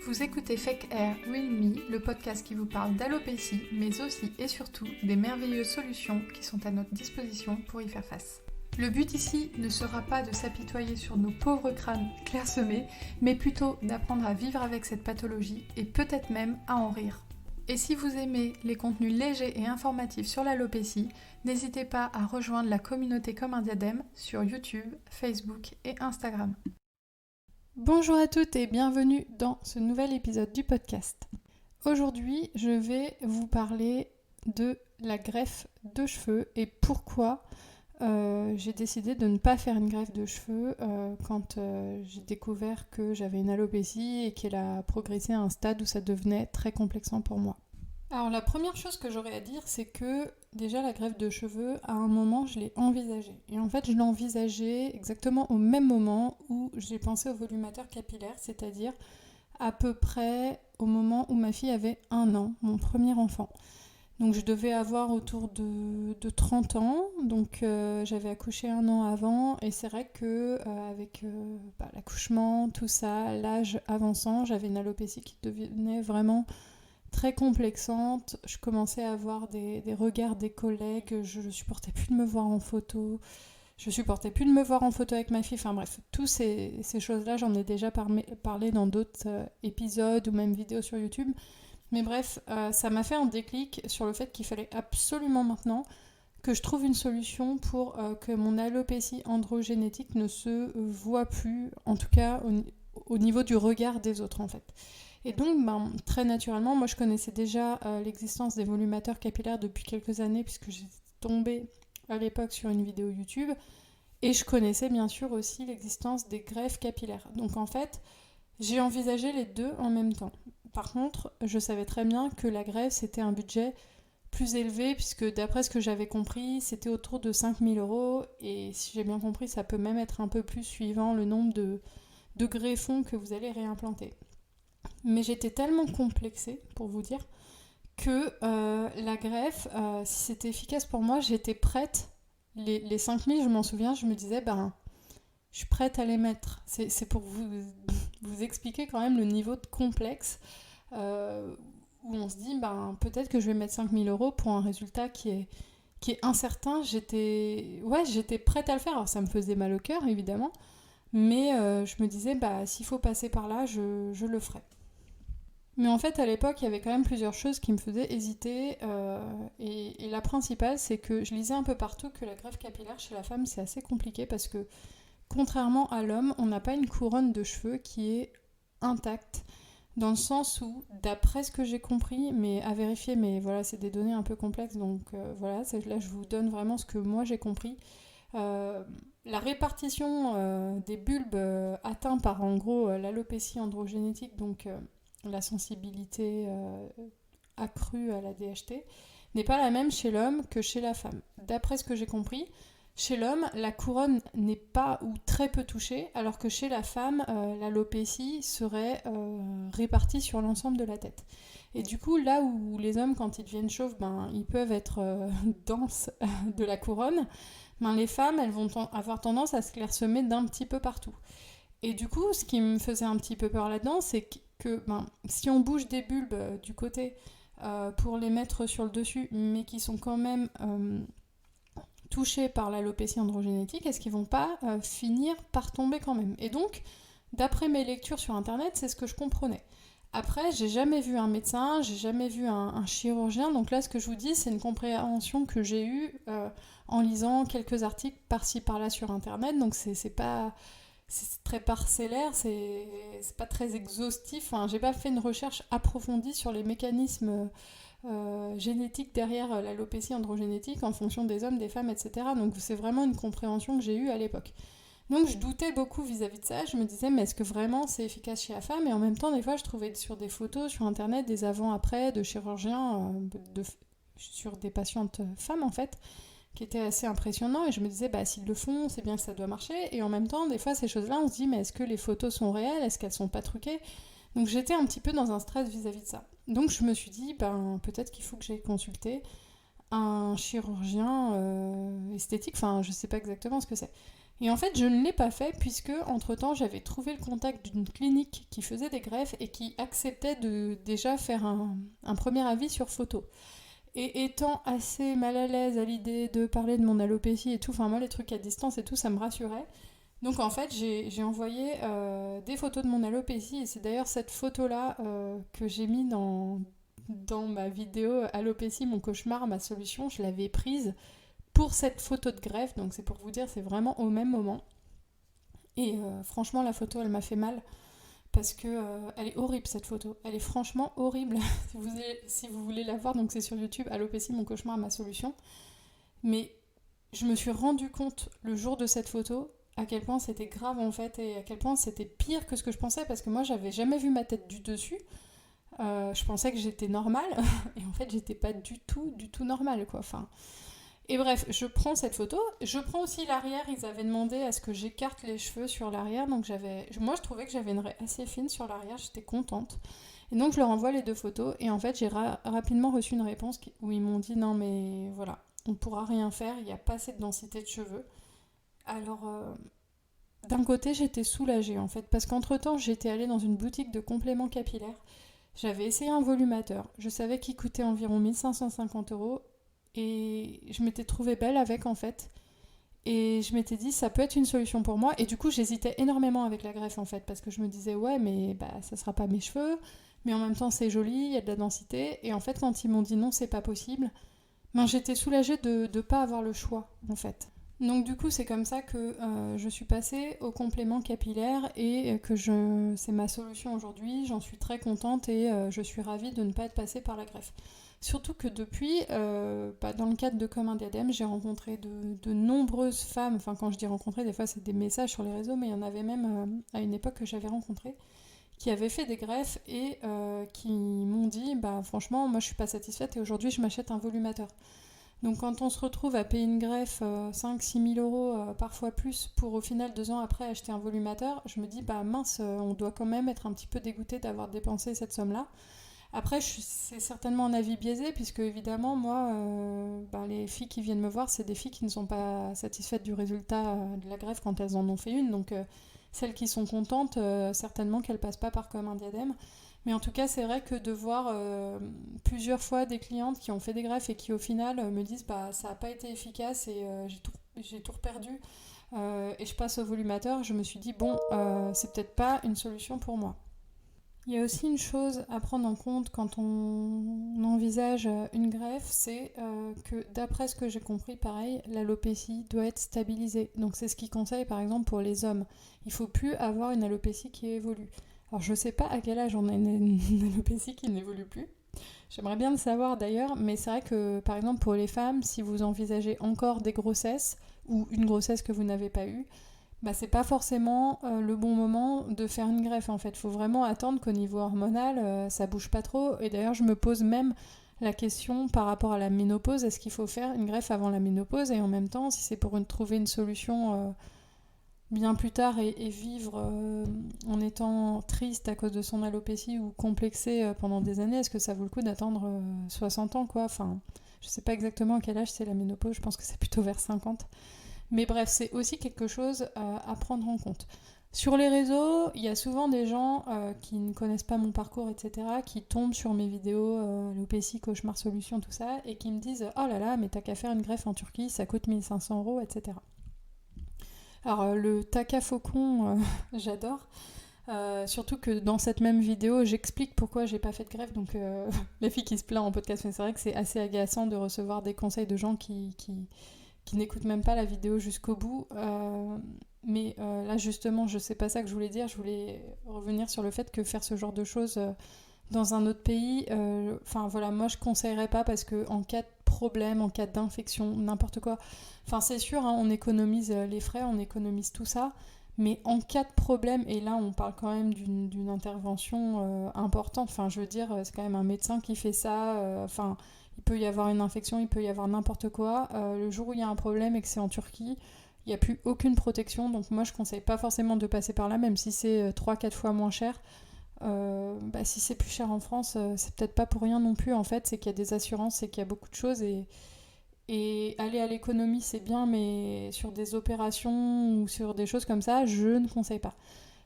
Vous écoutez Fake Hair Real Me, le podcast qui vous parle d'alopécie, mais aussi et surtout des merveilleuses solutions qui sont à notre disposition pour y faire face. Le but ici ne sera pas de s'apitoyer sur nos pauvres crânes clairsemés, mais plutôt d'apprendre à vivre avec cette pathologie et peut-être même à en rire. Et si vous aimez les contenus légers et informatifs sur l'alopécie, n'hésitez pas à rejoindre la communauté Comme un diadème sur YouTube, Facebook et Instagram. Bonjour à toutes et bienvenue dans ce nouvel épisode du podcast. Aujourd'hui, je vais vous parler de la greffe de cheveux et pourquoi j'ai décidé de ne pas faire une greffe de cheveux quand j'ai découvert que j'avais une alopécie et qu'elle a progressé à un stade où ça devenait très complexant pour moi. Alors la première chose que j'aurais à dire, c'est que déjà la greffe de cheveux, à un moment, je l'ai envisagée. Et en fait, je l'ai envisagée exactement au même moment où j'ai pensé au volumateur capillaire, c'est-à-dire à peu près au moment où ma fille avait 1 an, mon premier enfant. Donc je devais avoir autour de 30 ans, donc j'avais accouché 1 an avant, et c'est vrai que avec l'accouchement, tout ça, l'âge avançant, j'avais une alopécie qui devenait vraiment très complexante. Je commençais à avoir des regards des collègues, je supportais plus de me voir en photo, je supportais plus de me voir en photo avec ma fille, enfin bref, toutes ces choses-là, j'en ai déjà parlé dans d'autres épisodes ou même vidéos sur YouTube. Mais bref, ça m'a fait un déclic sur le fait qu'il fallait absolument maintenant que je trouve une solution pour que mon alopécie androgénétique ne se voit plus, en tout cas au niveau du regard des autres en fait. Et donc, très naturellement, moi je connaissais déjà l'existence des volumateurs capillaires depuis quelques années puisque j'étais tombée à l'époque sur une vidéo YouTube et je connaissais bien sûr aussi l'existence des greffes capillaires. Donc en fait, j'ai envisagé les deux en même temps. Par contre, je savais très bien que la greffe c'était un budget plus élevé puisque d'après ce que j'avais compris, c'était autour de 5 000 € et si j'ai bien compris, ça peut même être un peu plus suivant le nombre de greffons que vous allez réimplanter. Mais j'étais tellement complexée, pour vous dire, que la greffe, si c'était efficace pour moi, j'étais prête. Les 5 000, je m'en souviens, je me disais, je suis prête à les mettre. C'est pour vous expliquer quand même le niveau de complexe où on se dit, peut-être que je vais mettre 5 000 € pour un résultat qui est incertain. J'étais prête à le faire. Alors ça me faisait mal au cœur, évidemment. Mais je me disais, s'il faut passer par là, je le ferai. Mais en fait, à l'époque, il y avait quand même plusieurs choses qui me faisaient hésiter. Et la principale, c'est que je lisais un peu partout que la greffe capillaire chez la femme, c'est assez compliqué parce que, contrairement à l'homme, on n'a pas une couronne de cheveux qui est intacte. Dans le sens où, d'après ce que j'ai compris, mais à vérifier, mais voilà, c'est des données un peu complexes, donc là, je vous donne vraiment ce que moi j'ai compris. La répartition des bulbes atteints par, en gros, l'alopécie androgénétique, donc la sensibilité accrue à la DHT, n'est pas la même chez l'homme que chez la femme. D'après ce que j'ai compris, chez l'homme, la couronne n'est pas ou très peu touchée, alors que chez la femme, l'alopécie serait répartie sur l'ensemble de la tête. Et du coup, là où les hommes, quand ils deviennent chauves, ils peuvent être denses de la couronne, les femmes, elles vont avoir tendance à se clairsemer d'un petit peu partout. Et du coup, ce qui me faisait un petit peu peur là-dedans, c'est que si on bouge des bulbes du côté pour les mettre sur le dessus, mais qui sont quand même touchés par l'alopécie androgénétique, est-ce qu'ils vont pas finir par tomber quand même ? Et donc, d'après mes lectures sur internet, c'est ce que je comprenais. Après, j'ai jamais vu un médecin, j'ai jamais vu un chirurgien, donc là ce que je vous dis, c'est une compréhension que j'ai eue en lisant quelques articles par-ci par-là sur internet, donc c'est très parcellaire, c'est pas très exhaustif, j'ai pas fait une recherche approfondie sur les mécanismes génétiques derrière l'alopécie androgénétique en fonction des hommes, des femmes, etc. Donc c'est vraiment une compréhension que j'ai eue à l'époque. Donc je doutais beaucoup vis-à-vis de ça, je me disais mais est-ce que vraiment c'est efficace chez la femme ? Et en même temps des fois je trouvais sur des photos sur internet des avant-après de chirurgiens sur des patientes femmes en fait, qui étaient assez impressionnants et je me disais s'ils le font c'est bien que ça doit marcher. Et en même temps des fois ces choses-là on se dit mais est-ce que les photos sont réelles ? Est-ce qu'elles sont pas truquées ? Donc j'étais un petit peu dans un stress vis-à-vis de ça. Donc je me suis dit peut-être qu'il faut que j'aille consulter un chirurgien esthétique, je sais pas exactement ce que c'est. Et en fait, je ne l'ai pas fait puisque, entre-temps, j'avais trouvé le contact d'une clinique qui faisait des greffes et qui acceptait de déjà faire un premier avis sur photo. Et étant assez mal à l'aise à l'idée de parler de mon alopécie et tout, enfin moi les trucs à distance et tout, ça me rassurait. Donc en fait, j'ai envoyé des photos de mon alopécie et c'est d'ailleurs cette photo-là que j'ai mis dans ma vidéo Alopécie, mon cauchemar, ma solution. Je l'avais prise pour cette photo de greffe, donc c'est pour vous dire, c'est vraiment au même moment. Et franchement, la photo, elle m'a fait mal parce que elle est horrible cette photo. Elle est franchement horrible. Si vous voulez la voir, donc c'est sur YouTube, Alopécie, mon cauchemar, ma solution. Mais je me suis rendu compte le jour de cette photo à quel point c'était grave en fait et à quel point c'était pire que ce que je pensais parce que moi j'avais jamais vu ma tête du dessus. Je pensais que j'étais normale et en fait j'étais pas du tout normale quoi. Enfin, et bref, je prends cette photo, je prends aussi l'arrière, ils avaient demandé à ce que j'écarte les cheveux sur l'arrière, donc moi je trouvais que j'avais une raie assez fine sur l'arrière, j'étais contente. Et donc je leur envoie les deux photos, et en fait j'ai rapidement reçu une réponse où ils m'ont dit non mais voilà, on pourra rien faire, il n'y a pas assez de densité de cheveux. Alors d'un côté j'étais soulagée en fait, parce qu'entre temps j'étais allée dans une boutique de compléments capillaires, j'avais essayé un volumateur, je savais qu'il coûtait environ 1550 €. Et je m'étais trouvée belle avec en fait. Et je m'étais dit ça peut être une solution pour moi. Et du coup j'hésitais énormément avec la greffe en fait. Parce que je me disais ouais mais bah, ça sera pas mes cheveux. Mais en même temps c'est joli, il y a de la densité. Et en fait quand ils m'ont dit non c'est pas possible, ben, j'étais soulagée de ne pas avoir le choix en fait. Donc du coup c'est comme ça que je suis passée au complément capillaire et que c'est ma solution aujourd'hui. J'en suis très contente et je suis ravie de ne pas être passée par la greffe. Surtout que depuis, dans le cadre de Comme un diadème, j'ai rencontré de nombreuses femmes, enfin quand je dis rencontrer, des fois c'est des messages sur les réseaux, mais il y en avait même à une époque que j'avais rencontré, qui avaient fait des greffes et qui m'ont dit, bah franchement, moi je suis pas satisfaite et aujourd'hui je m'achète un volumateur. Donc quand on se retrouve à payer une greffe 5-6 000 euros, parfois plus, pour au final 2 ans après acheter un volumateur, je me dis, bah mince, on doit quand même être un petit peu dégoûté d'avoir dépensé cette somme-là. Après, c'est certainement un avis biaisé, puisque évidemment, moi, les filles qui viennent me voir, c'est des filles qui ne sont pas satisfaites du résultat de la greffe quand elles en ont fait une. Donc, celles qui sont contentes, certainement qu'elles passent pas par Comme un diadème. Mais en tout cas, c'est vrai que de voir plusieurs fois des clientes qui ont fait des greffes et qui, au final, me disent bah ça n'a pas été efficace et j'ai tout perdu et je passe au volumateur, je me suis dit bon, c'est peut-être pas une solution pour moi. Il y a aussi une chose à prendre en compte quand on envisage une greffe, c'est que d'après ce que j'ai compris, pareil, l'alopécie doit être stabilisée. Donc c'est ce qu'ils conseillent par exemple pour les hommes. Il ne faut plus avoir une alopécie qui évolue. Alors je ne sais pas à quel âge on a une alopécie qui n'évolue plus. J'aimerais bien le savoir d'ailleurs, mais c'est vrai que par exemple pour les femmes, si vous envisagez encore des grossesses ou une grossesse que vous n'avez pas eue, bah, c'est pas forcément le bon moment de faire une greffe en fait. Il faut vraiment attendre qu'au niveau hormonal, ça bouge pas trop. Et d'ailleurs, je me pose même la question par rapport à la ménopause, est-ce qu'il faut faire une greffe avant la ménopause? Et en même temps, si c'est pour trouver une solution bien plus tard et vivre en étant triste à cause de son alopécie ou complexé pendant des années, est-ce que ça vaut le coup d'attendre 60 ans quoi? Enfin, je sais pas exactement à quel âge c'est la ménopause, je pense que c'est plutôt vers 50. Mais bref, c'est aussi quelque chose à prendre en compte. Sur les réseaux, il y a souvent des gens qui ne connaissent pas mon parcours, etc., qui tombent sur mes vidéos, l'alopécie, cauchemar solution, tout ça, et qui me disent « Oh là là, mais t'as qu'à faire une greffe en Turquie, ça coûte 1 500 €, etc. » Alors le taka faucon, j'adore. Surtout que dans cette même vidéo, j'explique pourquoi j'ai pas fait de greffe. Donc la fille qui se plaint en podcast, mais c'est vrai que c'est assez agaçant de recevoir des conseils de gens qui n'écoutent même pas la vidéo jusqu'au bout. Mais là justement, je sais pas ça que je voulais dire. Je voulais revenir sur le fait que faire ce genre de choses dans un autre pays, voilà, moi je conseillerais pas parce que en cas de problème, en cas d'infection, n'importe quoi, enfin c'est sûr, hein, on économise les frais, on économise tout ça. Mais en cas de problème, et là on parle quand même d'une intervention importante, enfin je veux dire, c'est quand même un médecin qui fait ça, il peut y avoir une infection, il peut y avoir n'importe quoi. Le jour où il y a un problème et que c'est en Turquie, il n'y a plus aucune protection, donc moi je conseille pas forcément de passer par là, même si c'est 3-4 fois moins cher. Si c'est plus cher en France, c'est peut-être pas pour rien non plus en fait, c'est qu'il y a des assurances, c'est qu'il y a beaucoup de choses Et aller à l'économie, c'est bien, mais sur des opérations ou sur des choses comme ça, je ne conseille pas.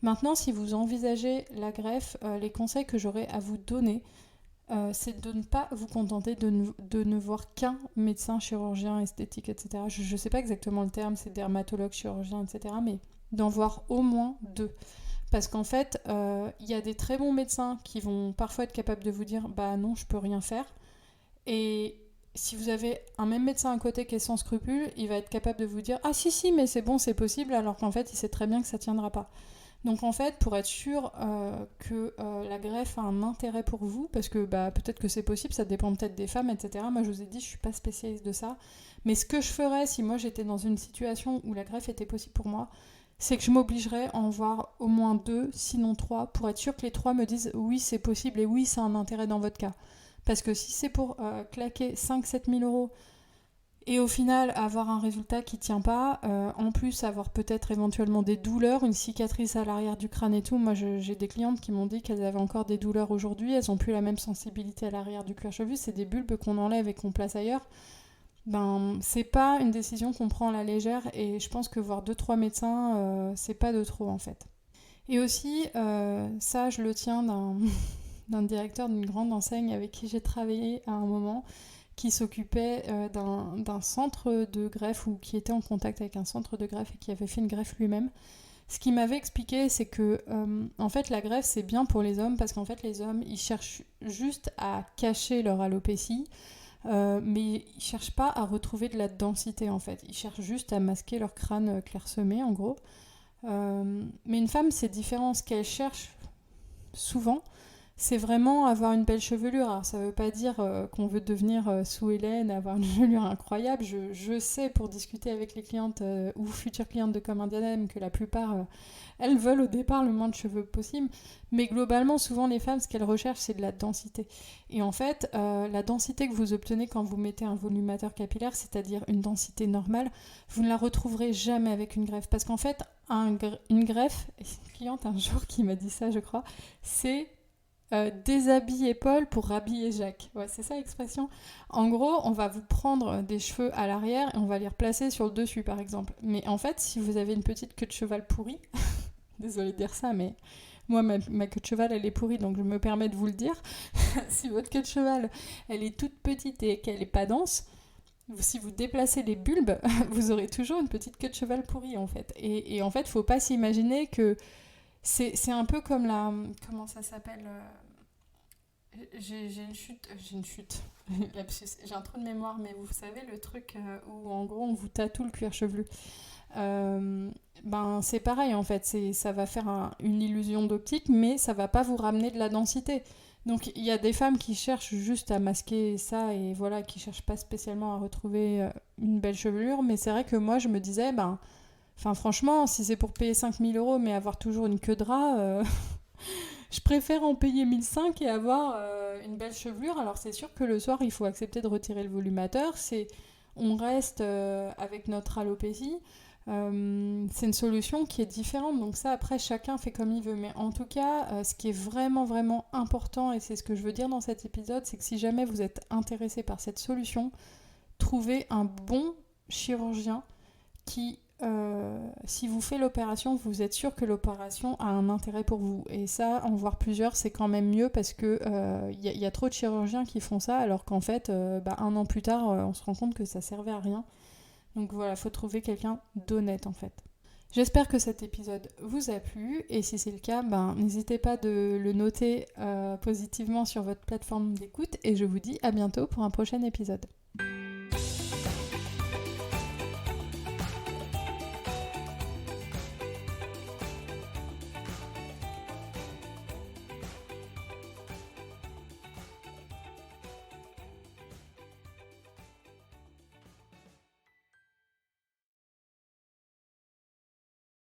Maintenant, si vous envisagez la greffe, les conseils que j'aurais à vous donner, c'est de ne pas vous contenter de ne voir qu'un médecin, chirurgien, esthétique, etc. Je ne sais pas exactement le terme, c'est dermatologue, chirurgien, etc. Mais d'en voir au moins 2. Parce qu'en fait, il y a des très bons médecins qui vont parfois être capables de vous dire « bah non, je peux rien faire ». Et si vous avez un même médecin à côté qui est sans scrupule, il va être capable de vous dire « ah si, mais c'est bon, c'est possible », alors qu'en fait, il sait très bien que ça tiendra pas. Donc en fait, pour être sûr que la greffe a un intérêt pour vous, parce que peut-être que c'est possible, ça dépend peut-être des femmes, etc. Moi, je vous ai dit, je suis pas spécialiste de ça. Mais ce que je ferais si moi j'étais dans une situation où la greffe était possible pour moi, c'est que je m'obligerais à en voir au moins 2, sinon 3, pour être sûr que les 3 me disent oui, c'est possible et oui, ça a un intérêt dans votre cas. Parce que si c'est pour claquer 5-7 000 euros et au final avoir un résultat qui tient pas, en plus avoir peut-être éventuellement des douleurs, une cicatrice à l'arrière du crâne et tout. Moi j'ai des clientes qui m'ont dit qu'elles avaient encore des douleurs aujourd'hui, elles ont plus la même sensibilité à l'arrière du cuir chevelu, c'est des bulbes qu'on enlève et qu'on place ailleurs. C'est pas une décision qu'on prend à la légère et je pense que voir 2-3 médecins, c'est pas de trop en fait. Et aussi, ça je le tiens d'un directeur d'une grande enseigne avec qui j'ai travaillé à un moment, qui s'occupait d'un centre de greffe ou qui était en contact avec un centre de greffe et qui avait fait une greffe lui-même. Ce qu'il m'avait expliqué, c'est que en fait la greffe c'est bien pour les hommes parce qu'en fait les hommes ils cherchent juste à cacher leur alopécie, mais ils cherchent pas à retrouver de la densité en fait. Ils cherchent juste à masquer leur crâne clairsemé en gros. Mais une femme c'est différent. Ce qu'elle cherche souvent, c'est vraiment avoir une belle chevelure. Alors ça veut pas dire qu'on veut devenir Sue Hélène, avoir une chevelure incroyable. Je sais pour discuter avec les clientes ou futures clientes de Comme un Diadème que la plupart, elles veulent au départ le moins de cheveux possible. Mais globalement, souvent les femmes, ce qu'elles recherchent, c'est de la densité. Et en fait, la densité que vous obtenez quand vous mettez un volumateur capillaire, c'est-à-dire une densité normale, vous ne la retrouverez jamais avec une greffe. Parce qu'en fait, une greffe, et une cliente un jour qui m'a dit ça, je crois, c'est déshabiller Paul pour rhabiller Jacques. Ouais, c'est ça l'expression. En gros, on va vous prendre des cheveux à l'arrière et on va les replacer sur le dessus, par exemple. Mais en fait, si vous avez une petite queue de cheval pourrie, désolée de dire ça, mais moi, ma queue de cheval, elle est pourrie, donc je me permets de vous le dire. Si votre queue de cheval, elle est toute petite et qu'elle n'est pas dense, si vous déplacez les bulbes, vous aurez toujours une petite queue de cheval pourrie, en fait. Et en fait, il ne faut pas s'imaginer que c'est un peu comme la... Comment ça s'appelle j'ai une chute... j'ai un trou de mémoire, mais vous savez, le truc où, en gros, on vous tatoue le cuir chevelu. C'est pareil, en fait. Ça va faire une illusion d'optique, mais ça va pas vous ramener de la densité. Donc, il y a des femmes qui cherchent juste à masquer ça et voilà, qui cherchent pas spécialement à retrouver une belle chevelure. Mais c'est vrai que moi, je me disais... franchement, si c'est pour payer 5 000 euros mais avoir toujours une queue de rat, je préfère en payer 1 500 et avoir une belle chevelure. Alors c'est sûr que le soir, il faut accepter de retirer le volumateur. On reste avec notre alopécie. C'est une solution qui est différente. Donc ça, après, chacun fait comme il veut. Mais en tout cas, ce qui est vraiment, vraiment important, et c'est ce que je veux dire dans cet épisode, c'est que si jamais vous êtes intéressé par cette solution, trouvez un bon chirurgien qui... si vous faites l'opération, vous êtes sûr que l'opération a un intérêt pour vous. Et ça, en voir plusieurs, c'est quand même mieux parce que y a trop de chirurgiens qui font ça, alors qu'en fait, 1 an plus tard, on se rend compte que ça servait à rien. Donc voilà, il faut trouver quelqu'un d'honnête en fait. J'espère que cet épisode vous a plu et si c'est le cas, n'hésitez pas de le noter positivement sur votre plateforme d'écoute et je vous dis à bientôt pour un prochain épisode.